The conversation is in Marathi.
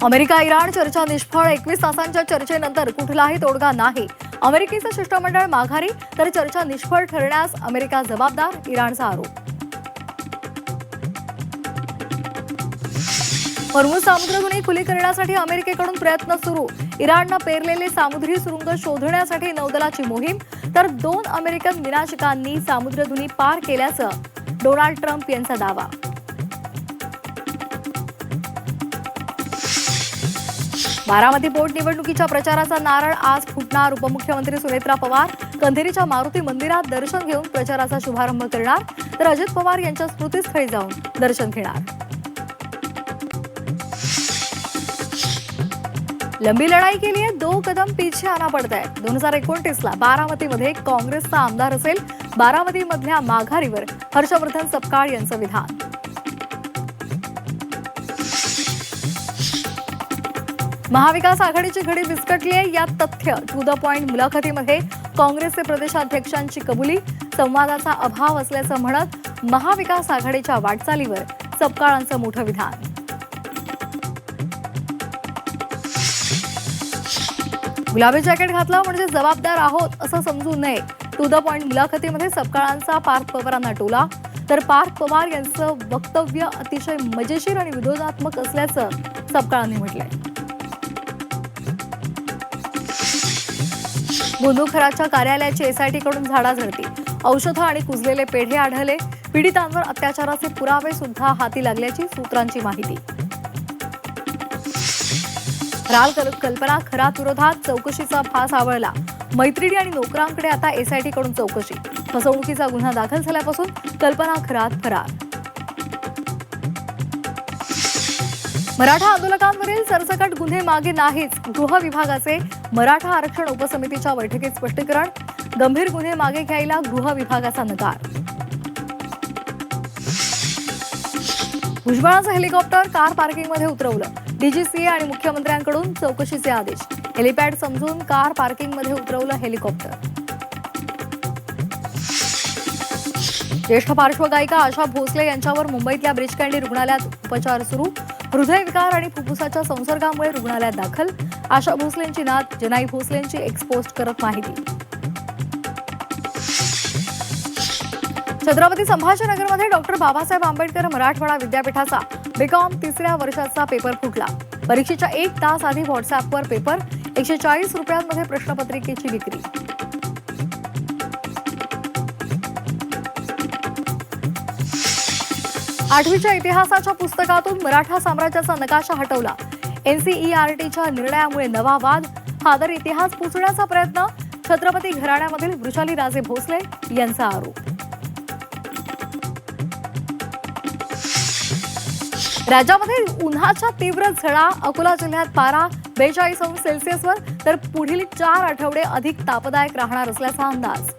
अमेरिका इराण चर्चा निष्फळ. 21 तासांच्या चर्चेनंतर कुठलाही तोडगा नाही. अमेरिकेचं शिष्टमंडळ माघारी, तर चर्चा निष्फळ ठरण्यास अमेरिका जबाबदार, इराणचा आरोप. हॉर्मुझ सामुद्रधुनी खुली करण्यासाठी अमेरिकेकडून प्रयत्न सुरू. इराणनं पेरलेले सामुद्री सुरुंग शोधण्यासाठी नौदलाची मोहीम, तर 2 अमेरिकन विनाशकांनी सामुद्रधुनी पार केल्याचं डोनाल्ड ट्रम्प यांचा दावा. बारामती पोटनिवडणुकीच्या प्रचाराचा नारळ आज फुटणार. उपमुख्यमंत्री सुनेत्रा पवार कंधेरीच्या मारुती मंदिरात दर्शन घेऊन प्रचाराचा शुभारंभ करणार, तर अजित पवार यांच्या स्मृतीस्थळी जाऊन दर्शन घेणार. लंबी लढाई के लिए 2 कदम पीछे आना पड़ता है. 2029ला बारामतीमध्ये काँग्रेसचा आमदार असेल. बारामतीमधल्या माघारीवर हर्षवर्धन सपकाळ यांचं विधान. महाविकास आघाडीची घडी विस्कटली आहे. यात तथ्य टू द पॉइंट मुलाखतीमध्ये काँग्रेसचे प्रदेशाध्यक्षांची कबुली. संवादाचा अभाव असल्याचं म्हणत महाविकास आघाडीच्या वाटचालीवर सपकाळांचं मोठं विधान. गुलाबी जॅकेट घातलं म्हणजे जबाबदार आहोत असं समजू नये. टू द पॉइंट मुलाखतीमध्ये सपकाळांचा पार्थ पवारांना टोला, तर पार्थ पवार यांचं वक्तव्य अतिशय मजेशीर आणि विनोदात्मक असल्याचं सपकाळांनी म्हटलंय. गुंदुखराच्या कार्यालयाची एसआयटी कडून झाडाझडती. औषधं आणि कुजलेले पेढे आढळले. पीडितांवर अत्याचाराचे पुरावे सुद्धा हाती लागल्याची सूत्रांची माहिती. राल कल्पना खरात विरोधात चौकशीचा फास आवळला. मैत्रिणी आणि नोकरांकडे आता एसआयटी कडून चौकशी. फसवणुकीचा गुन्हा दाखल झाल्यापासून कल्पना खरात फरार. मराठा आंदोलकांवरील सरसकट गुन्हे मागे नाहीच. गृह विभागाचे मराठा आरक्षण उपसमितीच्या बैठकीत स्पष्टीकरण. गंभीर गुन्हे मागे घ्यायला गृह विभागाचा नकार. भुजबळांचं हेलिकॉप्टर कार पार्किंगमध्ये उतरवलं. डीजीसीए आणि मुख्यमंत्र्यांकडून चौकशीचे आदेश. हेलिपॅड समजून कार पार्किंगमध्ये उतरवलं हेलिकॉप्टर. ज्येष्ठ पार्श्वगायिका आशा भोसले यांच्यावर मुंबईतल्या ब्रिज कँडी रुग्णालयात उपचार सुरू. हृदयविकार आणि फुफ्फुसाच्या संसर्गामुळे रुग्णालयात दाखल. आशा भोसलेंची नात जनाई भोसलेंची एक्सपोस्ट करत माहिती. छत्रपती संभाजीनगरमध्ये डॉक्टर बाबासाहेब आंबेडकर मराठवाडा विद्यापीठाचा बीकॉम 3ऱ्या वर्षाचा पेपर फुटला. परीक्षेच्या 1 तास आधी व्हॉट्सअॅपवर पेपर. 140 रुपयांमध्ये प्रश्नपत्रिकेची विक्री. आठवीच्या इतिहासाच्या पुस्तकातून मराठा साम्राज्याचा नकाशा हटवला. एनसीईआरटीच्या निर्णयामुळे नवा वाद. हादर इतिहास पुसण्याचा प्रयत्न. छत्रपती घराण्यामधील वृषाली राजे भोसले यांचा आरोप. राज्यामध्ये उन्हाच्या तीव्र झळा. अकोला जिल्ह्यात पारा 42 अंश सेल्सिअसवर, तर पुढील 4 आठवडे अधिक तापदायक राहणार असल्याचा अंदाज.